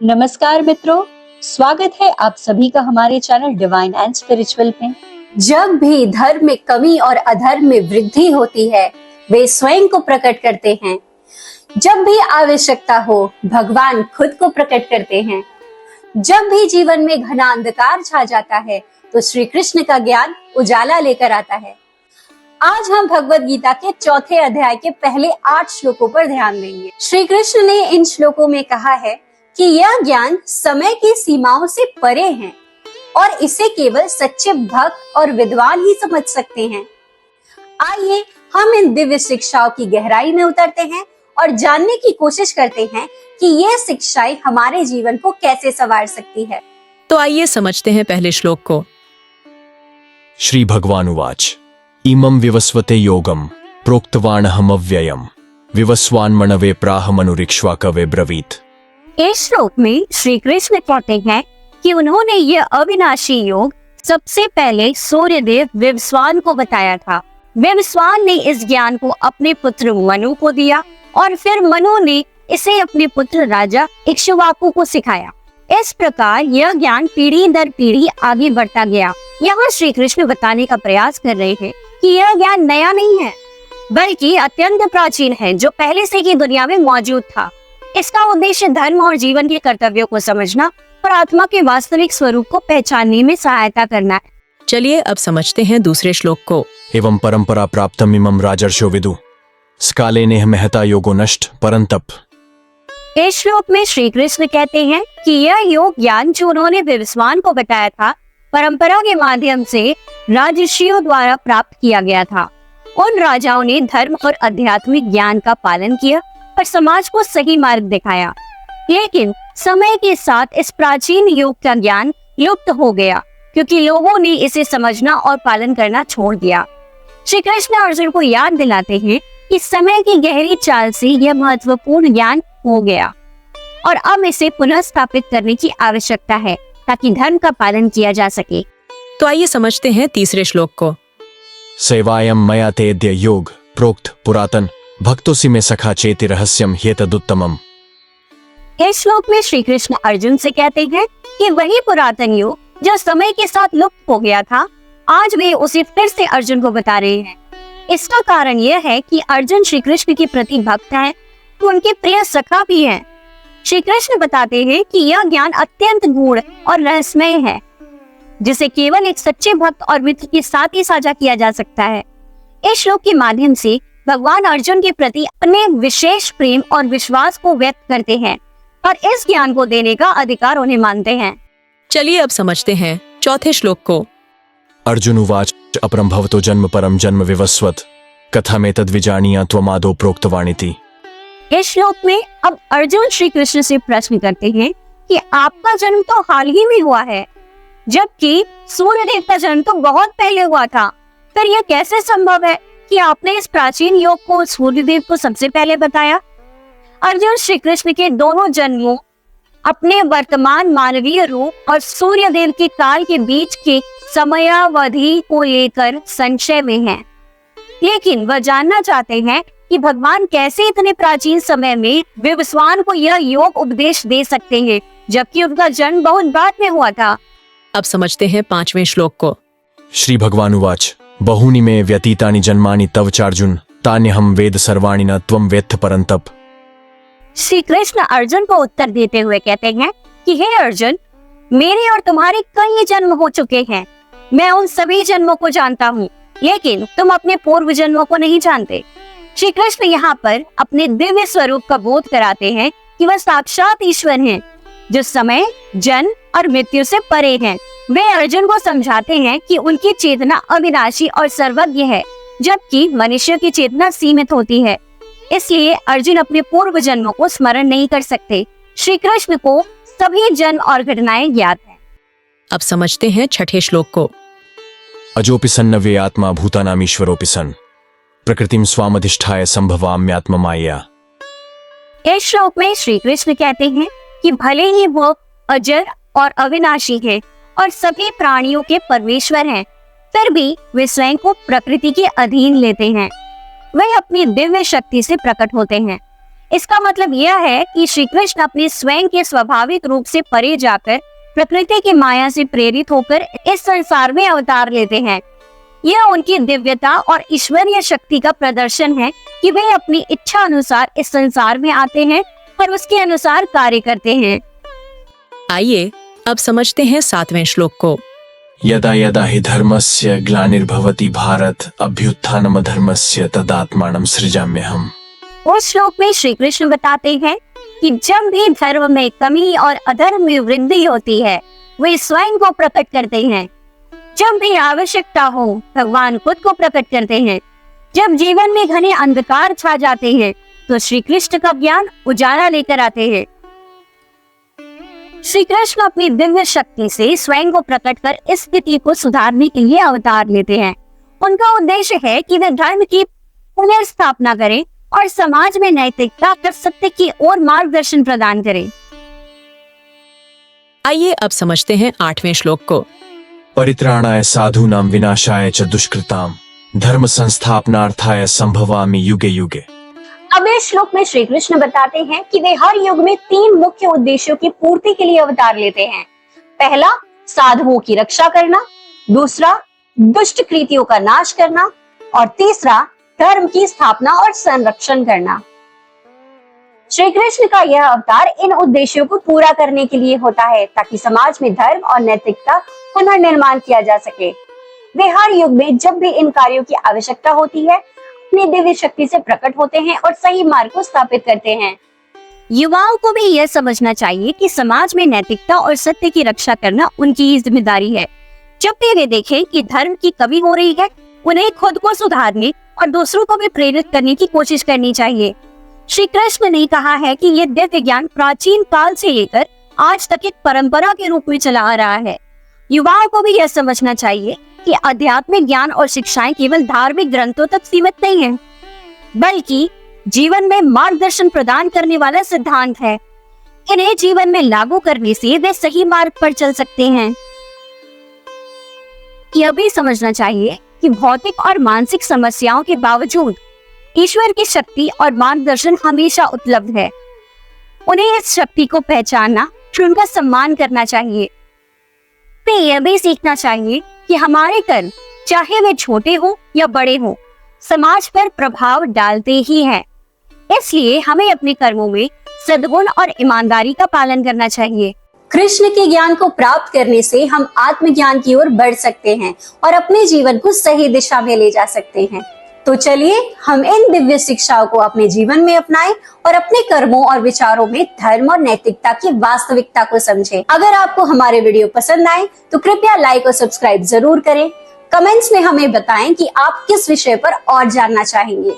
नमस्कार मित्रों, स्वागत है आप सभी का हमारे चैनल डिवाइन एंड स्पिरिचुअल में। जब भी धर्म में कमी और अधर्म में वृद्धि होती है, वे स्वयं को प्रकट करते हैं। जब भी आवश्यकता हो, भगवान खुद को प्रकट करते हैं। जब भी जीवन में घना अंधकार छा जाता है, तो श्री कृष्ण का ज्ञान उजाला लेकर आता है। आज हम भगवत गीता के चौथे अध्याय के पहले 8 श्लोकों पर ध्यान देंगे। श्री कृष्ण ने इन श्लोकों में कहा है कि यह ज्ञान समय की सीमाओं से परे है और इसे केवल सच्चे भक्त और विद्वान ही समझ सकते हैं। आइए हम इन दिव्य शिक्षाओं की गहराई में उतरते हैं और जानने की कोशिश करते हैं कि ये शिक्षाएं हमारे जीवन को कैसे संवार सकती है। तो आइए समझते हैं पहले श्लोक को। श्री भगवान उवाच इमं विवस्वते योगम प्रोक्तवानहमव्ययम् विवस्वान्मनवे प्राहमनुरिक्ष्वाकवे ब्रवीत। इस श्लोक में श्री कृष्ण कहते हैं कि उन्होंने यह अविनाशी योग सबसे पहले सूर्यदेव विवस्वान को बताया था। विवस्वान ने इस ज्ञान को अपने पुत्र मनु को दिया और फिर मनु ने इसे अपने पुत्र राजा इक्ष्वाकु को सिखाया। इस प्रकार यह ज्ञान पीढ़ी दर पीढ़ी आगे बढ़ता गया। यहाँ श्री कृष्ण बताने का प्रयास कर रहे हैं कि यह ज्ञान नया नहीं है, बल्कि अत्यंत प्राचीन है, जो पहले से ही दुनिया में मौजूद था। इसका उद्देश्य धर्म और जीवन के कर्तव्यों को समझना और आत्मा के वास्तविक स्वरूप को पहचानने में सहायता करना है। चलिए अब समझते हैं दूसरे श्लोक को। एवं परंपरा प्राप्तम इमं राजर्षयो विदु स्काले नेह महता योगो नष्ट परंतप। इस श्लोक में श्री कृष्ण कहते हैं कि यह योग ज्ञान जो उन्होंने विवस्वान को बताया था, परंपरा के माध्यम से राजर्षियों द्वारा प्राप्त किया गया था। उन राजाओं ने धर्म और आध्यात्मिक ज्ञान का पालन किया और समाज को सही मार्ग दिखाया, लेकिन समय के साथ इस प्राचीन योग का ज्ञान लुप्त हो गया क्योंकि लोगों ने इसे समझना और पालन करना छोड़ दिया। श्री कृष्ण अर्जुन को याद दिलाते हैं कि समय की गहरी चाल से यह महत्वपूर्ण ज्ञान हो गया और अब इसे पुनः स्थापित करने की आवश्यकता है ताकि धर्म का पालन किया जा सके। तो आइए समझते हैं तीसरे श्लोक को। सेवायम मया तेद्य योग प्रोक्त पुरातन भक्तोसी में सखा चेति रहस्यम ह्येतदुत्तमम्। इस श्लोक में श्री कृष्ण अर्जुन से कहते हैं कि वही पुरातन योग जो समय के साथ लुप्त हो गया था, आज वे उसे फिर से अर्जुन को बता रहे हैं। इसका कारण यह है कि अर्जुन श्री कृष्ण के प्रति भक्त हैं, तो उनके प्रिय सखा भी हैं। श्री कृष्ण बताते हैं कि यह ज्ञान अत्यंत गूढ़ और रहस्यमय है, जिसे केवल एक सच्चे भक्त और मित्र के साथ ही साझा किया जा सकता है। इस श्लोक के माध्यम से भगवान अर्जुन के प्रति अपने विशेष प्रेम और विश्वास को व्यक्त करते हैं और इस ज्ञान को देने का अधिकार उन्हें मानते हैं। चलिए अब समझते हैं चौथे श्लोक को। अर्जुन उवाच अपरं भवतो जन्म परम जन्म विवस्वत कथमेतद् विजानीया त्वमादौ प्रोक्तवानिति। इस श्लोक में अब अर्जुन श्री कृष्ण से प्रश्न करते हैं कि आपका जन्म तो हाल ही में हुआ है, जबकि सूर्यदेव का जन्म तो बहुत पहले हुआ था। फिर यह कैसे संभव है कि आपने इस प्राचीन योग को सूर्यदेव को सबसे पहले बताया? अर्जुन श्री कृष्ण के दोनों जन्मों, अपने वर्तमान मानवीय रूप और सूर्यदेव के काल के बीच के समयावधि को लेकर संशय में हैं। लेकिन वह जानना चाहते हैं कि भगवान कैसे इतने प्राचीन समय में विवस्वान को यह योग उपदेश दे सकते हैं, जबकि उनका जन्म बहुत बाद में हुआ था। अब समझते हैं पांचवें श्लोक को। श्री भगवान उवाच बहूनि मे व्यतीतानि जन्मानि तव चार्जुन तान्यहं वेद सर्वाणि न त्वं वेत्थ परंतप। श्री कृष्ण अर्जुन को उत्तर देते हुए कहते हैं कि हे अर्जुन, मेरे और तुम्हारे कई जन्म हो चुके हैं। मैं उन सभी जन्मों को जानता हूँ, लेकिन तुम अपने पूर्व जन्मों को नहीं जानते। श्री कृष्ण यहाँ पर अपने दिव्य स्वरूप का बोध कराते हैं कि वह साक्षात ईश्वर हैं, जो समय, जन्म और मृत्यु से परे हैं। वे अर्जुन को समझाते हैं कि उनकी चेतना अविनाशी और सर्वज्ञ है, जबकि मनुष्य की चेतना सीमित होती है। इसलिए अर्जुन अपने पूर्व जन्मों को स्मरण नहीं कर सकते। श्री कृष्ण को सभी जन्म और घटनाएं ज्ञात हैं। अब समझते हैं छठे श्लोक को। अजोपि सन्नव्ये आत्मा भूतानामीश्वरोपि सन् प्रकृतिम स्वामधिष्ठाय संभवाम्यात्म माया। इस श्लोक में श्री कृष्ण कहते हैं कि भले ही वो अजर और अविनाशी है और सभी प्राणियों के परमेश्वर हैं, फिर भी वे स्वयं को प्रकृति के अधीन लेते हैं। वे अपनी दिव्य शक्ति से प्रकट होते हैं। इसका मतलब यह है कि श्री कृष्ण अपने स्वयं के स्वाभाविक रूप से परे जाकर प्रकृति की माया से प्रेरित होकर इस संसार में अवतार लेते हैं। यह उनकी दिव्यता और ईश्वरीय शक्ति का प्रदर्शन है कि वे अपनी इच्छा अनुसार इस संसार में आते हैं और उसके अनुसार कार्य करते हैं। आइए अब समझते हैं 7वें श्लोक को। यदा यदा हि धर्मस्य ग्लानिर्भवति भारत अभ्युत्थानम धर्मस्य तदात्मानं सृजाम्यहम्। उस श्लोक में श्री कृष्ण बताते हैं कि जब भी धर्म में कमी और अधर्म में वृद्धि होती है वे स्वयं को प्रकट करते हैं। जब भी आवश्यकता हो भगवान खुद को प्रकट करते हैं। जब जीवन में घने अंधकार छा जाते हैं तो श्री कृष्ण का ज्ञान उजाला लेकर आते हैं। श्री कृष्ण अपनी दिव्य शक्ति से स्वयं को प्रकट कर इस स्थिति को सुधारने के लिए अवतार लेते हैं। उनका उद्देश्य है कि वे धर्म की पुनर्स्थापना करें और समाज में नैतिकता और सत्य की ओर मार्गदर्शन प्रदान करें। आइए अब समझते हैं 8वें श्लोक को। परित्राणाय साधूनां विनाशाय च दुष्कृतां धर्म संस्थापनार्थाय संभवामि युगे युगे। अब इस श्लोक में श्री कृष्ण बताते हैं कि वे हर युग में 3 मुख्य उद्देश्यों की पूर्ति के लिए अवतार लेते हैं। पहला, साधुओं की रक्षा करना, दूसरा, दुष्ट कृतियों का नाश करना और तीसरा, धर्म की स्थापना और संरक्षण करना। श्री कृष्ण का यह अवतार इन उद्देश्यों को पूरा करने के लिए होता है ताकि समाज में धर्म और नैतिकता पुनर्निर्माण किया जा सके। वे हर युग में जब भी इन कार्यों की आवश्यकता होती है अपनी दिव्य शक्ति से प्रकट होते हैं और सही मार्ग को स्थापित करते हैं। युवाओं को भी यह समझना चाहिए कि समाज में नैतिकता और सत्य की रक्षा करना उनकी ही जिम्मेदारी है। जब भी वे देखें कि धर्म की कमी हो रही है उन्हें खुद को सुधारने और दूसरों को भी प्रेरित करने की कोशिश करनी चाहिए। श्री कृष्ण ने कहा है कि यह दिव्य ज्ञान प्राचीन काल से लेकर आज तक एक परंपरा के रूप में चला आ रहा है। युवाओं को भी यह समझना चाहिए कि आध्यात्मिक ज्ञान और शिक्षाएं केवल धार्मिक ग्रंथों तक सीमित नहीं हैं, बल्कि जीवन में मार्गदर्शन प्रदान करने वाला सिद्धांत है। इन्हें जीवन में लागू करने से वे सही मार्ग पर चल सकते हैं। यह भी समझना चाहिए कि भौतिक और मानसिक समस्याओं के बावजूद ईश्वर की शक्ति और मार्गदर्शन हमेशा उपलब्ध है। उन्हें इस शक्ति को पहचानना और उनका सम्मान करना चाहिए। वे यह भी सीखना चाहिए कि हमारे कर्म चाहे वे छोटे हो या बड़े हो समाज पर प्रभाव डालते ही हैं। इसलिए हमें अपने कर्मों में सद्गुण और ईमानदारी का पालन करना चाहिए। कृष्ण के ज्ञान को प्राप्त करने से हम आत्मज्ञान की ओर बढ़ सकते हैं और अपने जीवन को सही दिशा में ले जा सकते हैं। तो चलिए हम इन दिव्य शिक्षाओं को अपने जीवन में अपनाएं और अपने कर्मों और विचारों में धर्म और नैतिकता की वास्तविकता को समझें। अगर आपको हमारे वीडियो पसंद आए तो कृपया लाइक और सब्सक्राइब जरूर करें। कमेंट्स में हमें बताएं कि आप किस विषय पर और जानना चाहेंगे।